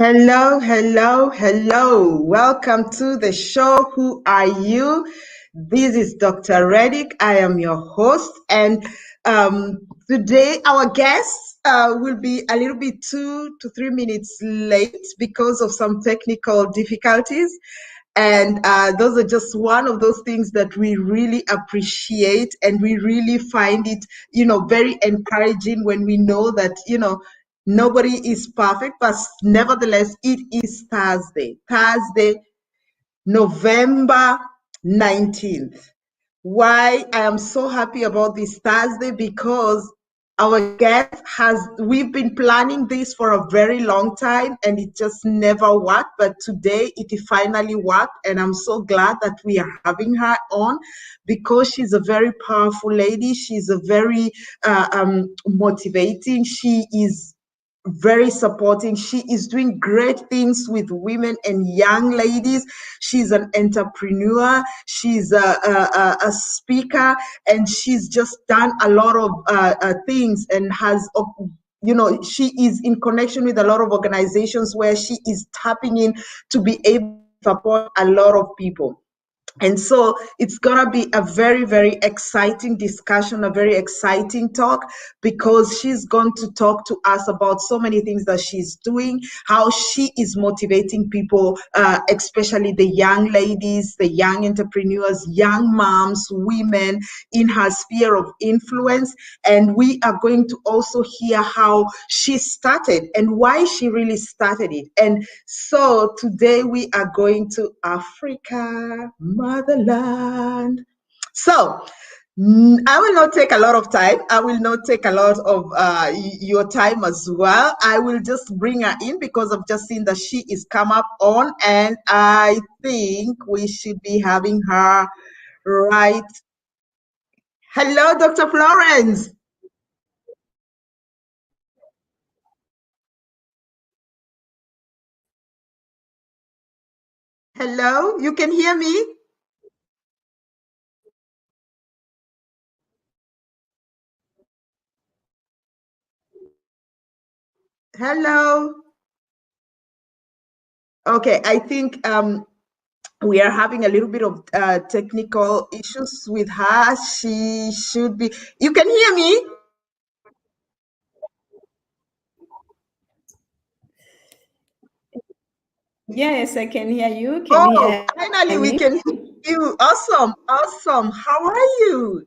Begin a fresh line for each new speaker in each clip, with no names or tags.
Hello, hello, hello. Welcome to the show. Who are you? This is Dr. Reddick. I am your host, and today our guest will be a little bit 2 to 3 minutes late because of some technical difficulties. And those are just one of those things that we really appreciate, and we really find it, very encouraging when we know that, nobody is perfect, but nevertheless, it is Thursday, November 19th. Why I am so happy about this Thursday, because our guest we've been planning this for a very long time and it just never worked, but today it finally worked, and I'm so glad that we are having her on because she's a very powerful lady. She's a very motivating. She is very supporting. She is doing great things with women and young ladies. She's an entrepreneur. She's a speaker, and she's just done a lot of things, and she is in connection with a lot of organizations where she is tapping in to be able to support a lot of people. And so it's going to be a very, very exciting discussion, a very exciting talk, because she's going to talk to us about so many things that she's doing, how she is motivating people, especially the young ladies, the young entrepreneurs, young moms, women in her sphere of influence. And we are going to also hear how she started and why she really started it. And so today we are going to Africa, motherland. So I will not take a lot of time. I will not take a lot of your time as well. I will just bring her in because I've just seen that she is come up on, and I think we should be having her right. Hello, Dr. Florence. Hello, you can hear me? Hello. Okay, I think we are having a little bit of technical issues with her. She should be. You can hear me?
Yes, I can hear you. Can you
Oh,
hear
finally we
me?
can hear you. Awesome, awesome. How are you?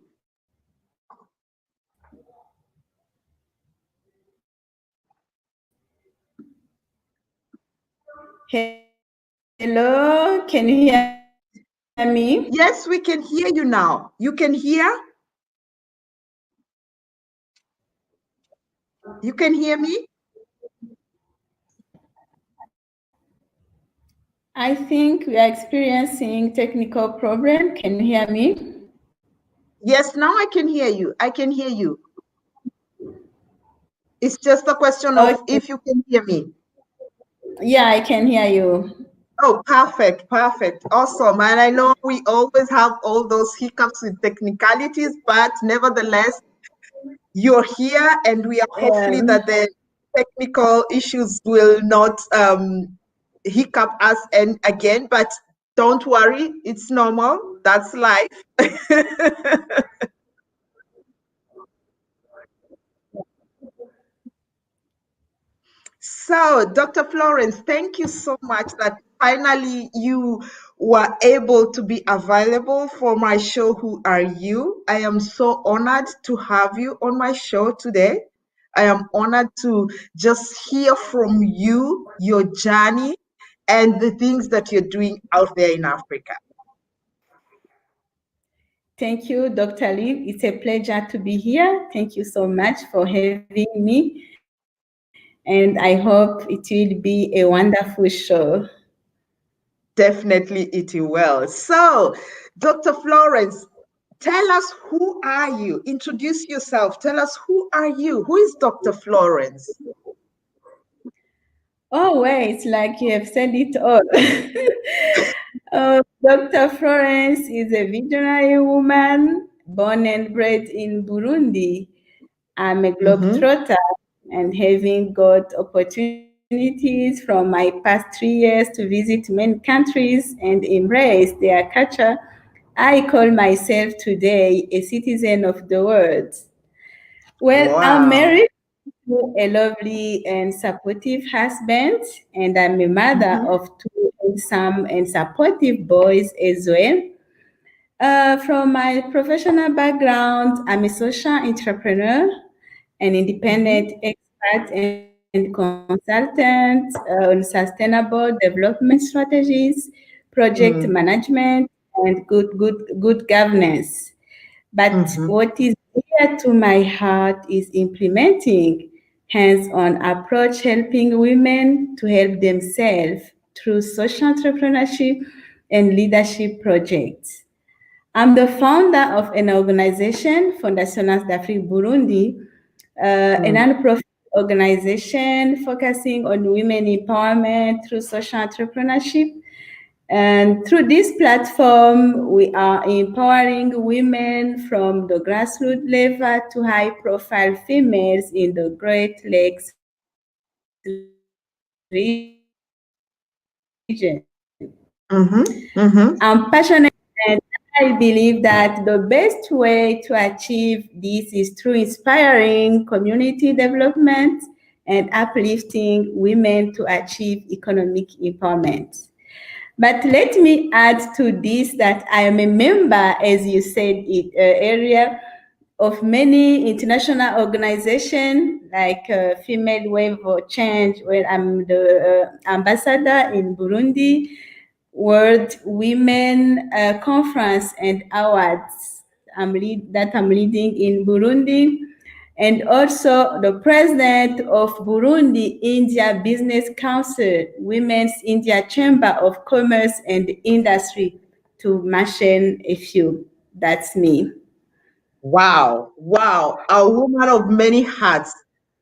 Hello, can you hear me?
Yes, we can hear you now. You can hear? You can hear me?
I think we are experiencing technical problem. Can you hear me?
Yes, now I can hear you. I can hear you. It's just a question of
Okay.
if you can hear me.
Yeah, I can hear you.
Oh, perfect, perfect. Awesome. And I know we always have all those hiccups with technicalities, but nevertheless, you're here, and we are hopefully
Yeah.
that the technical issues will not hiccup us and again, but don't worry, it's normal. That's life. So, Dr. Florence, thank you so much that finally you were able to be available for my show, Who Are You? I am so honored to have you on my show today. I am honored to just hear from you, your journey, and the things that you're doing out there in Africa.
Thank you, Dr. Lee. It's a pleasure to be here. Thank you so much for having me. And I hope it will be a wonderful show.
Definitely eating well. So, Dr. Florence, tell us, who are you? Introduce yourself. Tell us, who are you? Who is Dr. Florence?
Oh, wait, like you have said it all. Dr. Florence is a visionary woman born and bred in Burundi. I'm a
Mm-hmm.
globetrotter and having got opportunity opportunities from my past 3 years to visit many countries and embrace their culture, I call myself today a citizen of the world. Well, I'm
Wow.
married to a lovely and supportive husband, and I'm a mother
Mm-hmm.
of two handsome and supportive boys as well. From my professional background, I'm a social entrepreneur, an
Mm-hmm.
independent expert and consultant on sustainable development strategies, project
Mm-hmm.
management, and good governance. But
Mm-hmm.
what is dear to my heart is implementing hands-on approach, helping women to help themselves through social entrepreneurship and leadership projects. I'm the founder of an organization, Fondation d'Afrique Burundi, a non-profit organization focusing on women empowerment through social entrepreneurship. And through this platform, we are empowering women from the grassroots level to high-profile females in the Great Lakes region. I'm
Mm-hmm.
passionate
Mm-hmm.
and I believe that the best way to achieve this is through inspiring community development and uplifting women to achieve economic empowerment. But let me add to this that I am a member, as you said it earlier, of many international organizations like Female Wave for Change, where I'm the ambassador in Burundi, World Women Conference and Awards I'm leading in Burundi, and also the president of Burundi India Business Council, Women's India Chamber of Commerce and Industry, to mention a few. That's me.
Wow. Wow. A woman of many hats,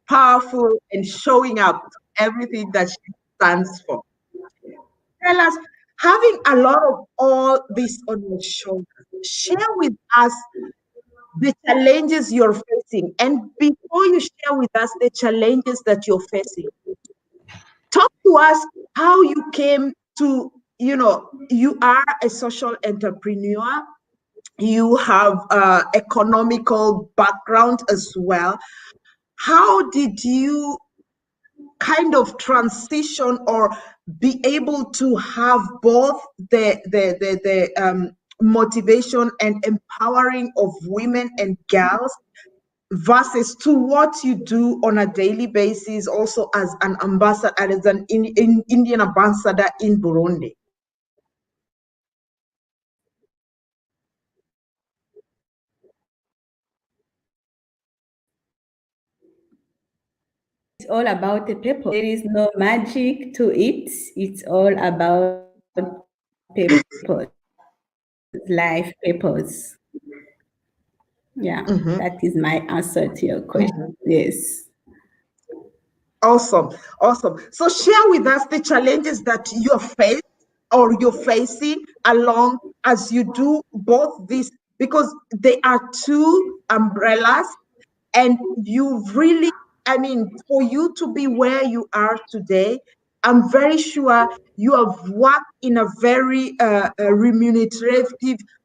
powerful and showing up to everything that she stands for. Tell us, having a lot of all this on your shoulders, share with us the challenges you're facing. And before you share with us the challenges that you're facing, talk to us how you came to, you are a social entrepreneur, you have economical background as well. How did you kind of transition or be able to have both the motivation and empowering of women and girls versus to what you do on a daily basis also as an ambassador, as an Indian ambassador in Burundi?
It's all about the purpose. There is no magic to it. It's all about purpose, life purpose. Yeah, that
Mhm,
is my answer to your question.
mhm.
Yes.
Awesome, awesome. So share with us the challenges that you're faced or you're facing along as you do both these, because they are two umbrellas, and you really, I mean, for you to be where you are today, I'm very sure you have worked in a very remunerative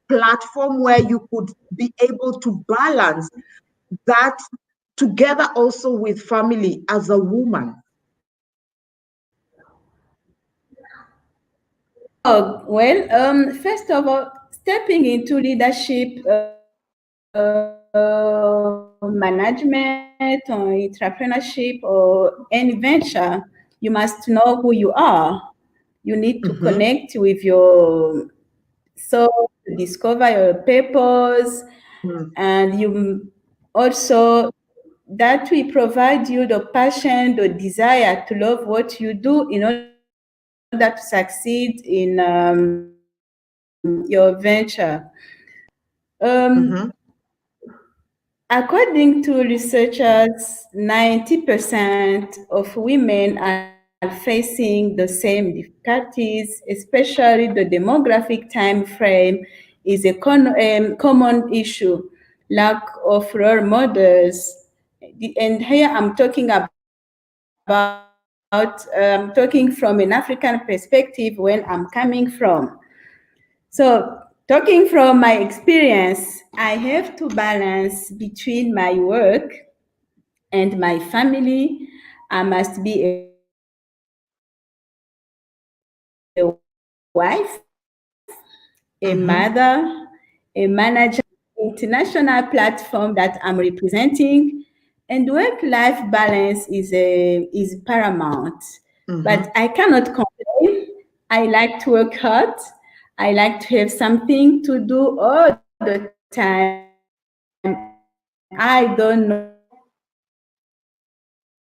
platform where you could be able to balance that together also with family as a woman.
Oh, well, first of all, stepping into leadership, management, or entrepreneurship, or any venture, you must know who you are. You need to
Mhm,
connect with your soul, to discover your purpose,
mm.
and you also that will provide you the passion, the desire to love what you do in order to succeed in your venture. Um,
Mhm.
According to researchers, 90% of women are facing the same difficulties, especially the demographic time frame is a common issue, lack of role models. And here I'm talking about the talking from an African perspective when I'm coming from. So, talking from my experience, I have to balance between my work and my family. I must be a wife, a mother, a manager, a
Mm-hmm.
international platform that I'm representing, and work-life balance is paramount. But I
Mm-hmm.
cannot complain. I like to work hard. I like to have something to do all the time. I don't know how to do one thing at a time. So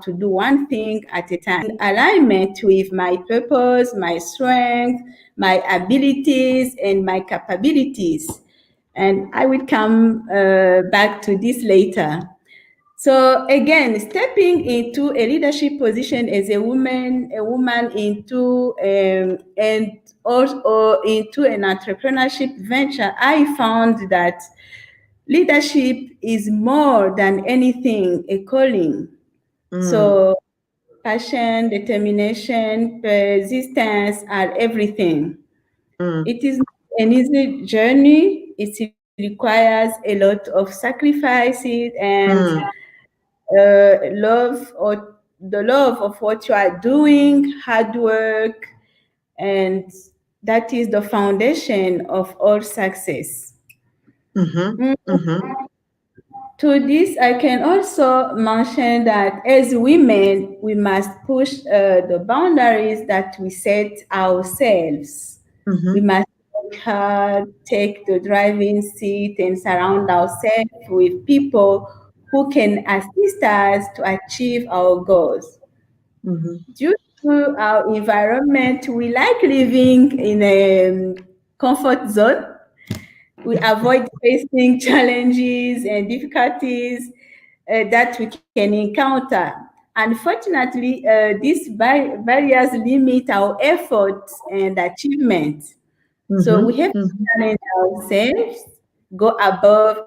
everything in alignment with my purpose, my strength, my abilities, and my capabilities. And I will come back to this later. So again, stepping into a leadership position as a woman into and also into an entrepreneurship venture, I found that leadership is more than anything a calling.
Mm,
So passion, determination, persistence are everything.
mm,
It is not an easy journey. It requires a lot of sacrifices and
mm,
love or the love of what you are doing, hard work, and that is the foundation of all success.
mm-hmm,
Mm,
mm-hmm,
To this, I can also mention that as women, we must push the boundaries that we set ourselves. We
mm-hmm,
must work hard, take the driving seat, and surround ourselves with people who can assist us to achieve our goals.
mm-hmm,
Due to our environment, we like living in a comfort zone. We avoid facing challenges and difficulties that we can encounter. Unfortunately, these barriers limit our efforts and achievements. So we
mm-hmm,
have to
mm-hmm,
challenge ourselves, go above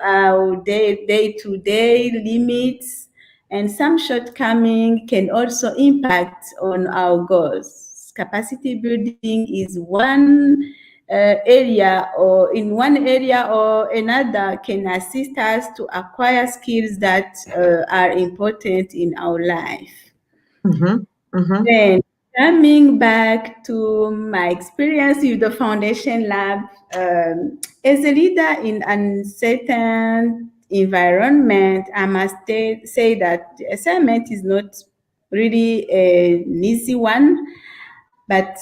our day-to-day limits, and some shortcoming can also impact on our goals. Capacity building is one one area or another can assist us to acquire skills that are important in our life.
mm-hmm, mm-hmm,
Then coming back to my experience with the Foundation Lab, as a leader in uncertain environment, I must say that the assignment is not really an easy one, but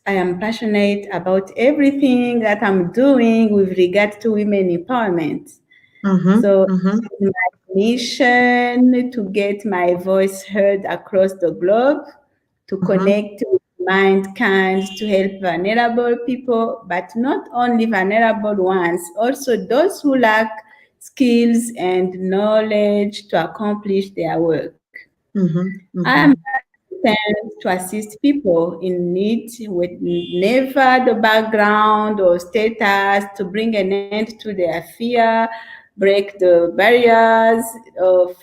I am passionate about everything that I'm doing with regard to women empowerment.
mm-hmm,
So
mm-hmm,
it's my mission to get my voice heard across the globe, to
mm-hmm,
connect with mankind, to help vulnerable people, but not only vulnerable ones, also those who lack skills and knowledge to accomplish their work.
mm-hmm,
I am
mm-hmm,
attempts to assist people in need with never the background or status to bring an end to their fear, break the barriers of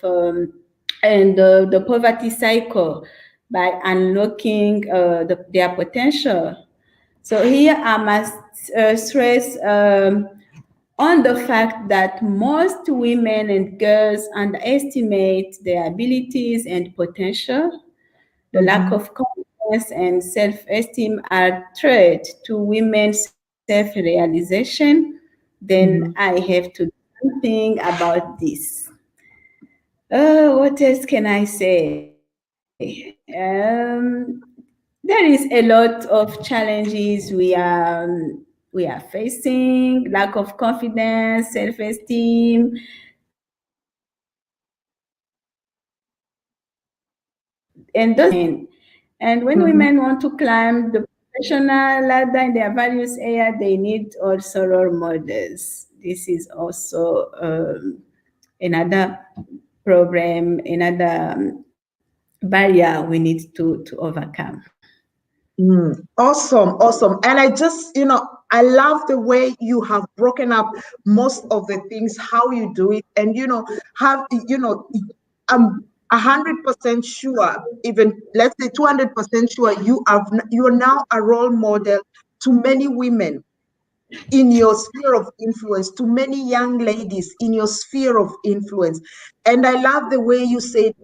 and the poverty cycle by unlocking their potential. So here I must stress on the fact that most women and girls underestimate their abilities and potential. The lack
mm-hmm,
of confidence and self-esteem are threat to women's self-realization. Then I
mm-hmm,
have to do something about this. What else can I say? There is a lot of challenges we are facing: lack of confidence, self-esteem, and those and when
mm-hmm,
women want to climb the professional ladder in their various area, they need also role models. This is also another problem, another barrier we need to overcome.
mm. Awesome, awesome. And I just, I love the way you have broken up most of the things, how you do it, and have, I'm 100% sure, even let's say 200% sure, you are now a role model to many women in your sphere of influence, to many young ladies in your sphere of influence. And I love the way you said,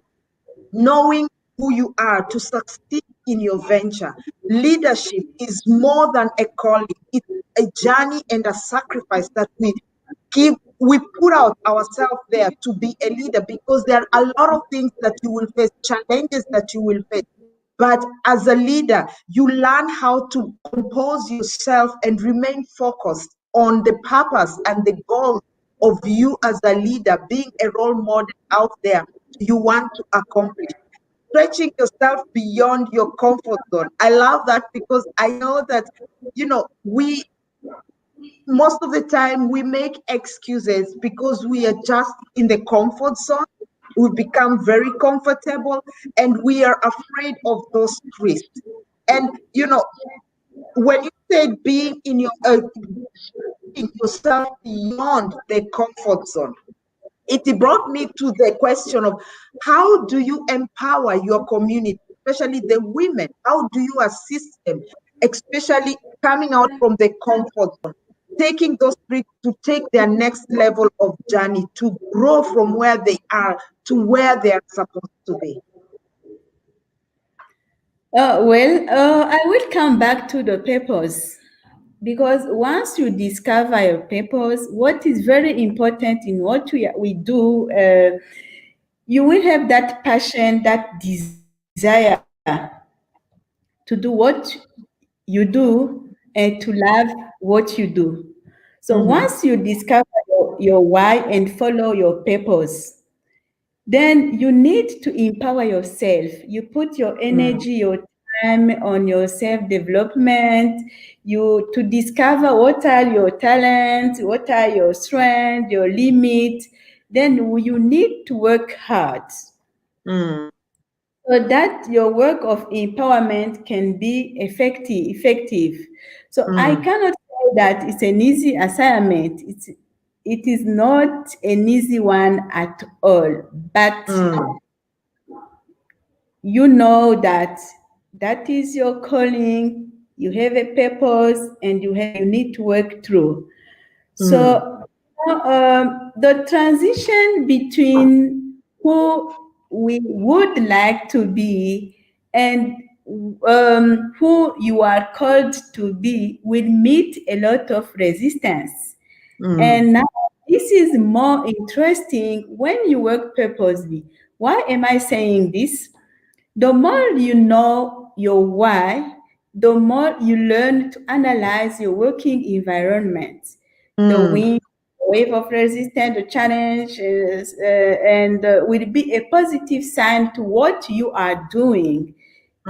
knowing who you are to succeed in your venture. Leadership is more than a calling, it's a journey and a sacrifice that we put out ourselves there to be a leader, because there are a lot of things that you will face, challenges that you will face. But as a leader, you learn how to compose yourself and remain focused on the purpose and the goal of you as a leader, being a role model out there you want to accomplish. Stretching yourself beyond your comfort zone. I love that, because I know that, we most of the time we make excuses because we are just in the comfort zone. We become very comfortable and we are afraid of those risks. And when you said being in your stretching yourself beyond the comfort zone, it brought me to the question of, how do you empower your community, especially the women? How do you assist them, especially coming out from the comfort zone, taking those risks to take their next level of journey, to grow from where they are to where they are supposed to be?
I will come back to the purpose, because once you discover your purpose, what is very important in what we do, you will have that passion, that desire to do what you do and to love what you do. So once
Mm-hmm.
you discover your why and follow your purpose, then you need to empower yourself. You put your energy, your time on your self development, you to discover what are your talents, what are your strengths, your limits. Then you need to work hard
Mm-hmm.
so that your work of empowerment can be effective. So I
Mm-hmm.
cannot say that it's an easy assignment. It is not an easy one at all, but you know that that is your calling, you have a purpose, and you need to work through.
Mm-hmm.
So the transition between who we would like to be and who you are called to be will meet a lot of resistance.
Mm-hmm.
And now this is more interesting when you work purposely. Why am I saying this? The more you know your why, the more you learn to analyze your working environment, the
Mm-hmm.
wind, the wave of resistance, the challenge, and will be a positive sign to what you are doing.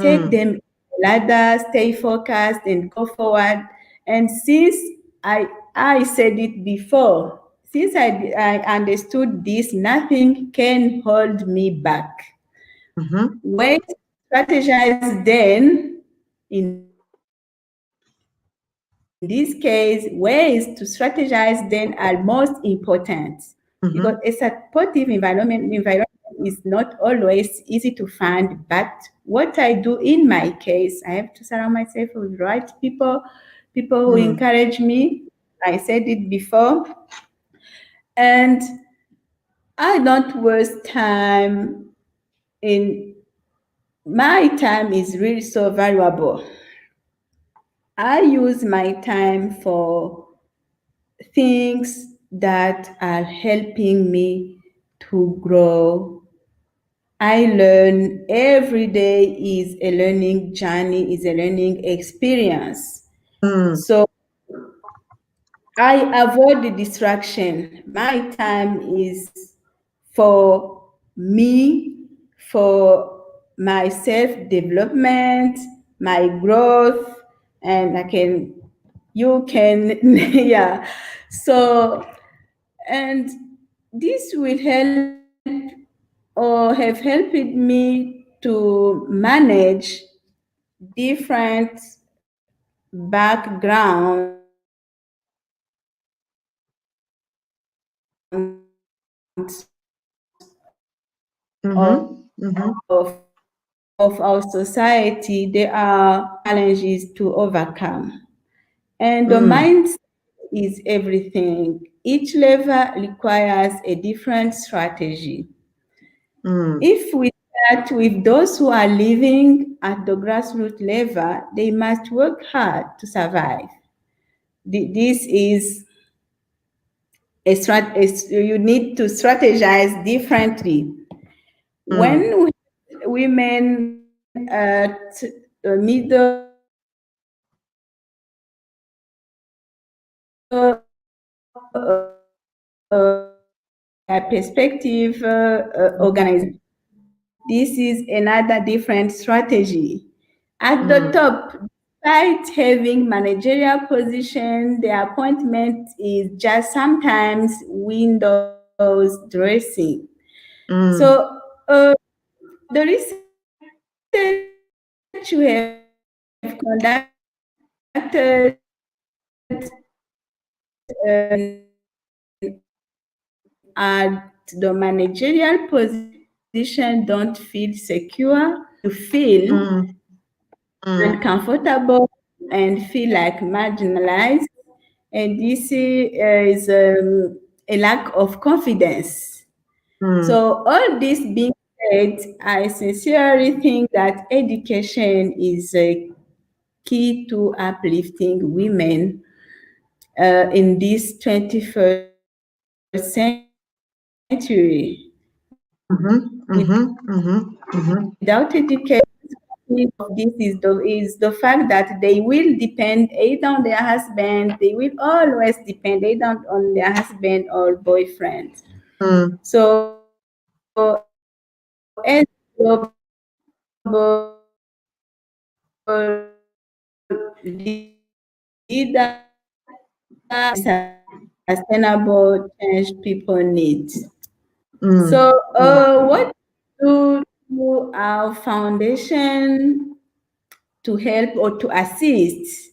Take
Mm-hmm.
them ladder, stay focused, and go forward. And since I said it before, since I understood this, nothing can hold me back.
Mm-hmm.
Ways to strategize then, in this case, ways to strategize then are most important, because a supportive environment
Mm-hmm.
is not always easy to find. But what I do in my case, I have to surround myself with right people, people who encourage me. I said it before. And I don't waste time in my time is really so valuable. I use my time for things that are helping me to grow. I learn every day is a learning journey, is a learning experience.
Mm-hmm.
So I avoid the distraction. My time is for me, for my self development, my growth, and you can, yeah. So, and this will help or have helped me to manage different backgrounds of
Mm-hmm.
of our society, there are challenges to overcome. And the mindset is everything. Each level requires a different strategy. If we start with those who are living at the grassroots level, they must work hard to survive. This is you need to strategize differently. When women at the middle perspective organization, this is another different strategy. At the top, despite having managerial position, the appointment is just sometimes windows dressing. So the research you have conducted at the managerial position don't feel secure, you feel uncomfortable and feel like marginalized. And this is a lack of confidence. So all this being said, I sincerely think that education is a key to uplifting women in this 21st century. Without education, of this is the fact that they will depend either on their husband, they will always depend either on their husband or boyfriend. So as global leader, sustainable change people need. So what do our foundation to help or to assist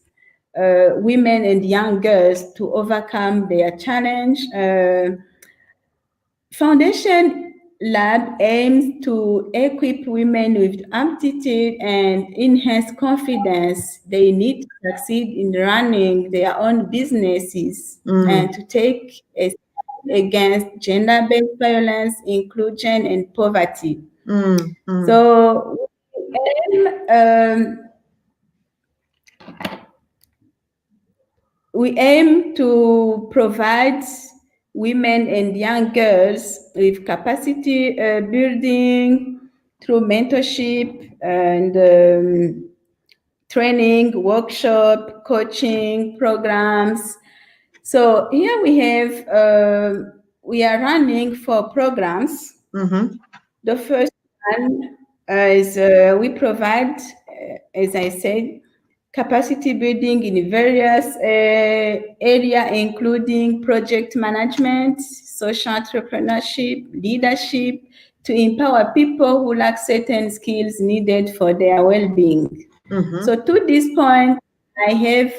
women and young girls to overcome their challenge? Foundation Lab aims to equip women with aptitude and enhance confidence they need to succeed in running their own businesses and to take a stand against gender-based violence, inclusion, and poverty. So we aim to provide women and young girls with capacity building through mentorship and training, workshop, coaching programs. So here we are running 4 programs. The first one is we provide, as I said, capacity building in various areas, including project management, social entrepreneurship, leadership, to empower people who lack certain skills needed for their well-being. So to this point, I have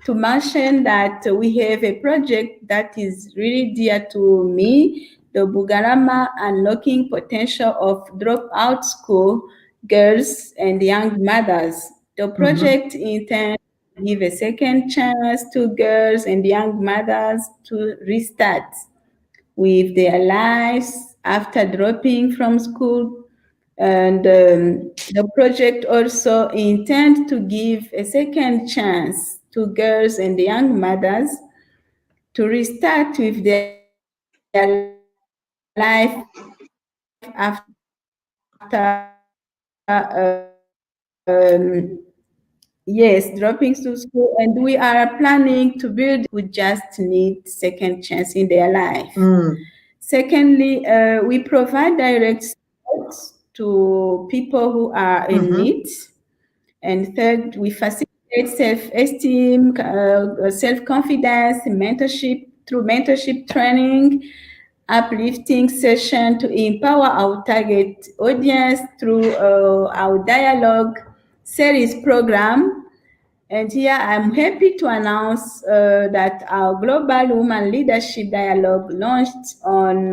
to mention that we have a project that is really dear to me, the Bugarama Unlocking Potential of Dropout School Girls and Young Mothers. The project intends to give a second chance to girls and young mothers to restart with their lives after dropping from school. And the project also intends to give a second chance to girls and young mothers to restart with their life after dropping to school, and we are planning to build who just need second chance in their life. Secondly, we provide direct support to people who are in need. And third, we facilitate self-esteem, self-confidence, mentorship through mentorship training, uplifting session to empower our target audience through our dialogue series program. And here I'm happy to announce that our Global Women Leadership Dialogue launched on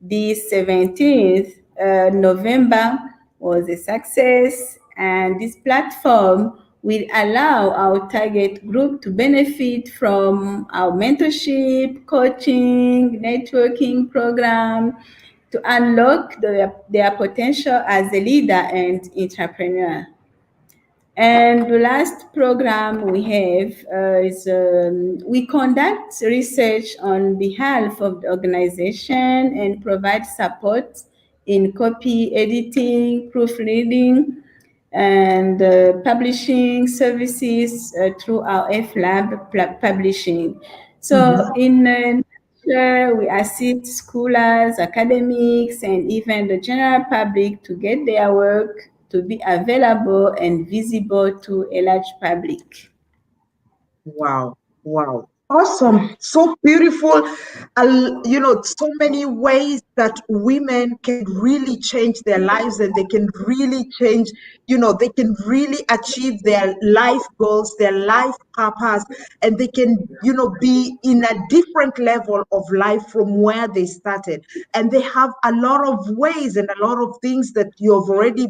the 17th November was a success, and this platform will allow our target group to benefit from our mentorship, coaching, networking program to unlock their potential as a leader and entrepreneur. And the last program we have is we conduct research on behalf of the organization and provide support in copy editing, proofreading, and publishing services through our FLab publishing. So, in we assist scholars, academics, and even the general public to get their work to be available and visible to a large public.
Wow, wow. Awesome. So beautiful. So many ways that women can really change their lives and they can really change, they can really achieve their life goals, their life purpose, and they can, be in a different level of life from where they started. And they have a lot of ways and a lot of things that you have already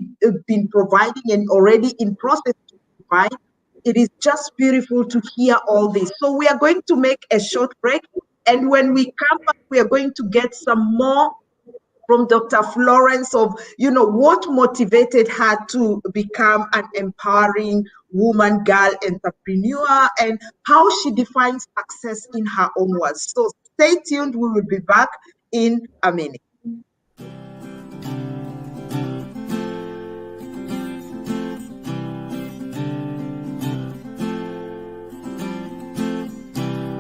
been providing and already in process to provide. It is just beautiful to hear all this. So we are going to make a short break. And when we come back, we are going to get some more from Dr. Florence of, what motivated her to become an empowering woman, girl, entrepreneur, and how she defines success in her own words. So stay tuned. We will be back in a minute.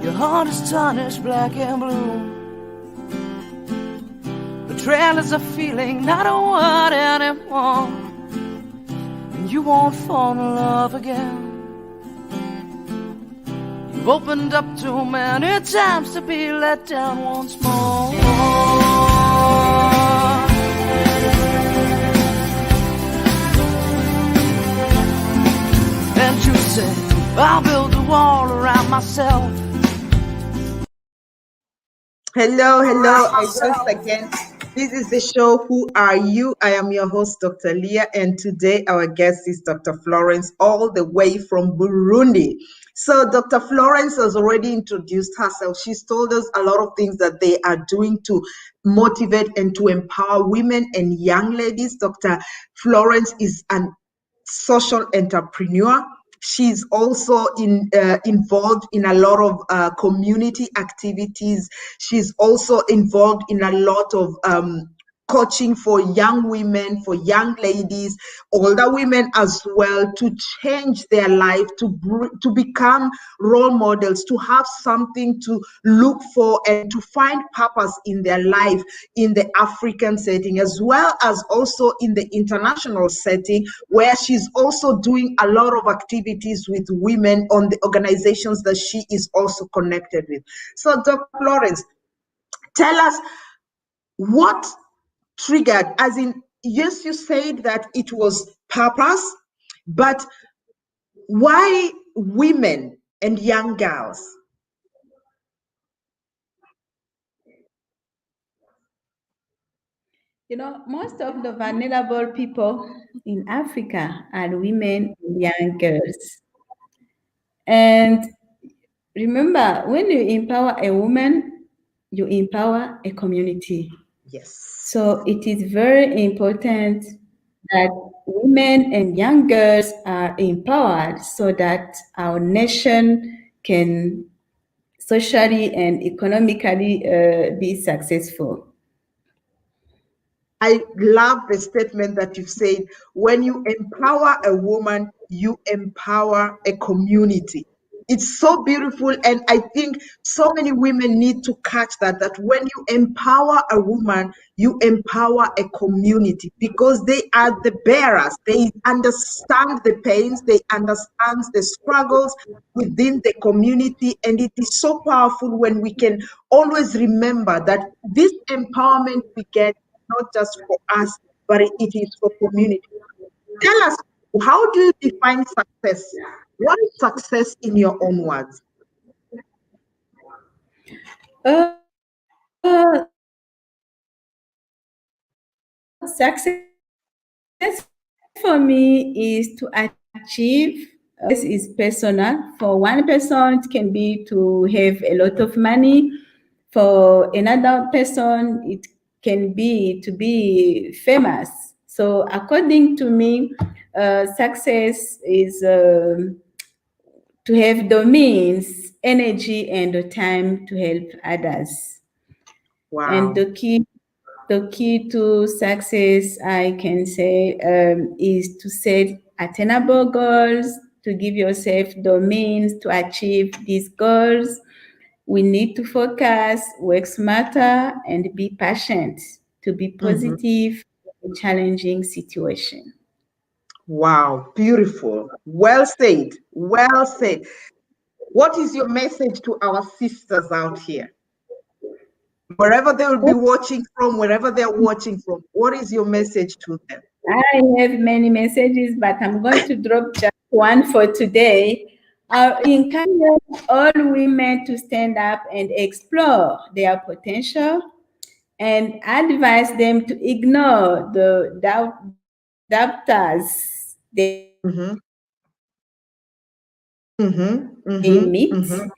Your heart is tarnished black and blue. Betrayal is a feeling, not a word anymore. And you won't fall in love again. You've opened up too many times to be let down once more. And you say, I'll build a wall around myself.
Hello, once again. This is the show, Who Are You? I am your host, Dr. Leah, and today our guest is Dr. Florence, all the way from Burundi. So Dr. Florence has already introduced herself. She's told us a lot of things that they are doing to motivate and to empower women and young ladies. Dr. Florence is an social entrepreneur. She's also involved in a lot of community activities. She's also involved in a lot of coaching for young women, for young ladies, older women as well, to change their life, to become role models, to have something to look for and to find purpose in their life in the African setting, as well as also in the international setting, where she's also doing a lot of activities with women on the organizations that she is also connected with. So, Dr. Florence, tell us what triggered, as in, yes, you said that it was purpose, but why women and young girls?
Most of the vulnerable people in Africa are women and young girls. And remember, when you empower a woman, you empower a community.
Yes.
So it is very important that women and young girls are empowered so that our nation can socially and economically be successful.
I love the statement that you've said. When you empower a woman, you empower a community. It's so beautiful. And I think so many women need to catch that when you empower a woman, you empower a community, because they are the bearers. They understand the pains, they understand the struggles within the community. And it is so powerful when we can always remember that this empowerment we get not just for us, but it is for community. Tell us, how do you define success? What is success in your own words?
Success Success for me is to achieve. Is personal. For one person, it can be to have a lot of money. For another person, it can be to be famous. So, according to me, success is to have the means, energy, and the time to help others. And
Wow.
the key to success, I can say, is to set attainable goals, to give yourself the means to achieve these goals. We need to focus, work smarter, and be patient to be
Mhm.
positive in challenging situation.
Wow, beautiful. Well said. Well said. What is your message to our sisters out here? Wherever they will be watching from, wherever they're watching from, what is your message to them?
I have many messages, but I'm going to drop just one for today. I encourage all women to stand up and explore their potential and advise them to ignore the doubters
Mm-hmm, mm-hmm,
they
mm-hmm,
meet
mm-hmm.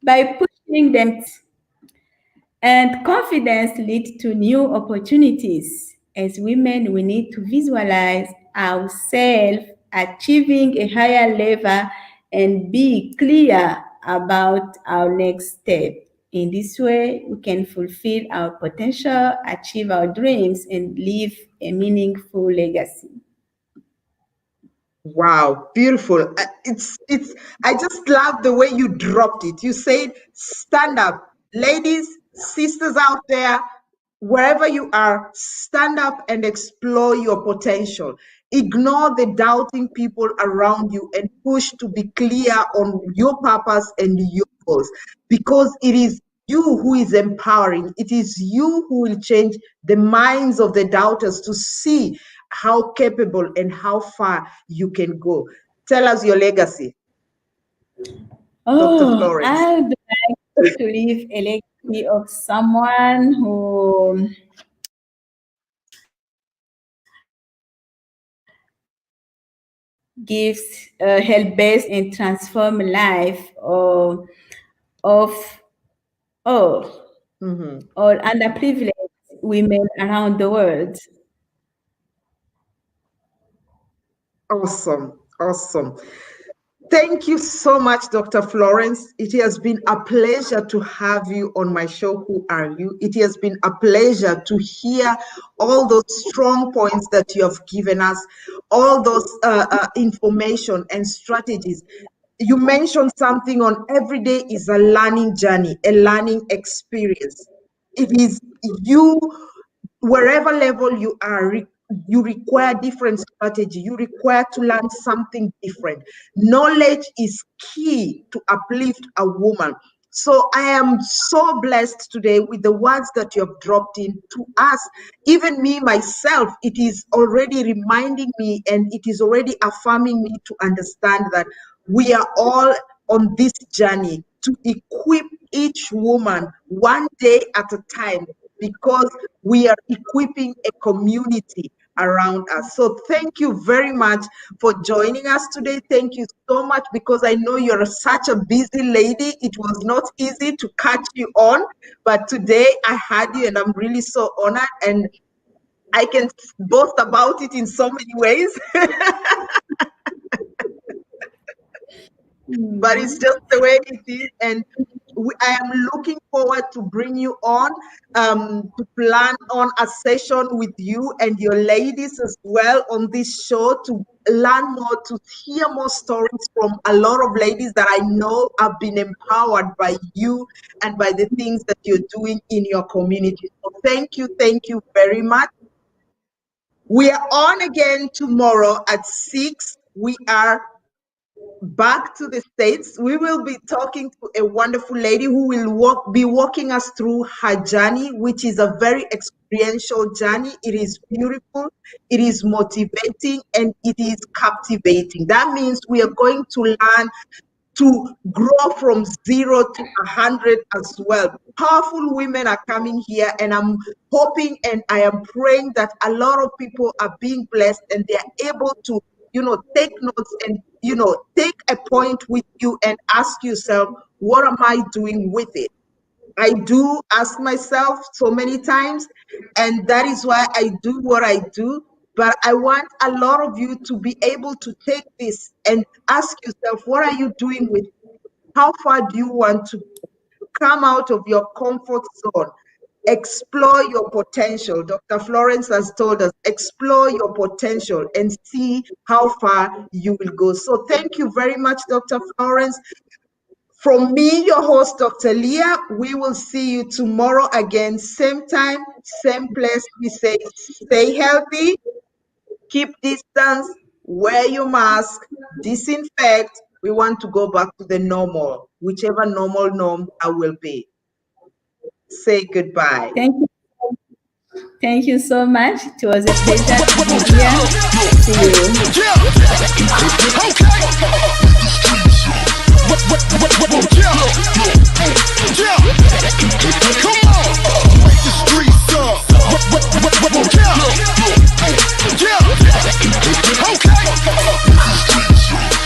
by pushing them. And confidence leads to new opportunities. As women, we need to visualize ourselves achieving a higher level and be clear about our next step. In this way, we can fulfill our potential, achieve our dreams, and leave a meaningful legacy.
Wow, beautiful. It's I just love the way you dropped it. You said stand up. Ladies, sisters out there, wherever you are, stand up and explore your potential. Ignore the doubting people around you and push to be clear on your purpose and your goals, because it is you who is empowering. It is you who will change the minds of the doubters to see how capable and how far you can go. Tell us your legacy, Dr.
Oh,
Florence.
I would like to leave a legacy of someone who gives help base and transform life of all
Mhm.
or underprivileged women around the world.
Awesome. Awesome. Thank you so much, Dr. Florence. It has been a pleasure to have you on my show, Who Are You? It has been a pleasure to hear all those strong points that you have given us, all those information and strategies. You mentioned something on every day is a learning journey, a learning experience. It is you, wherever level you are, you require different strategy. You require to learn something different. Knowledge is key to uplift a woman. So I am so blessed today with the words that you have dropped in to us. Even me, myself, it is already reminding me and it is already affirming me to understand that we are all on this journey to equip each woman one day at a time, because we are equipping a community around us. So thank you very much for joining us today. Thank you so much, because I know you're such a busy lady. It was not easy to catch you on, but today I had you and I'm really so honored, and I can boast about it in so many ways. But it's just the way it is. And I am looking forward to bring you on, to plan on a session with you and your ladies as well on this show, to learn more, to hear more stories from a lot of ladies that I know have been empowered by you and by the things that you're doing in your community. So thank you very much. We are on again tomorrow at 6. We are back to the States. We will be talking to a wonderful lady who will be walking us through her journey, which is a very experiential journey. It is beautiful, it is motivating, and it is captivating. That means we are going to learn to grow from 0 to 100 as well. Powerful women are coming here, and I'm hoping and I am praying that a lot of people are being blessed and they are able to, take notes and, take a point with you and ask yourself, what am I doing with it? I do ask myself so many times, and that is why I do what I do. But I want a lot of you to be able to take this and ask yourself, what are you doing with it? How far do you want to come out of your comfort zone? Explore your potential. Dr. Florence has told us, explore your potential and see how far you will go. So thank you very much, Dr. Florence. From me, your host, Dr. Leah, we will see you tomorrow again, same time, same place. We say stay healthy, keep distance, wear your mask, disinfect. We want to go back to the normal, whichever normal norm I will be. Say goodbye.
Thank you. Thank you so much. It was a pleasure to be here. See you.
Yeah.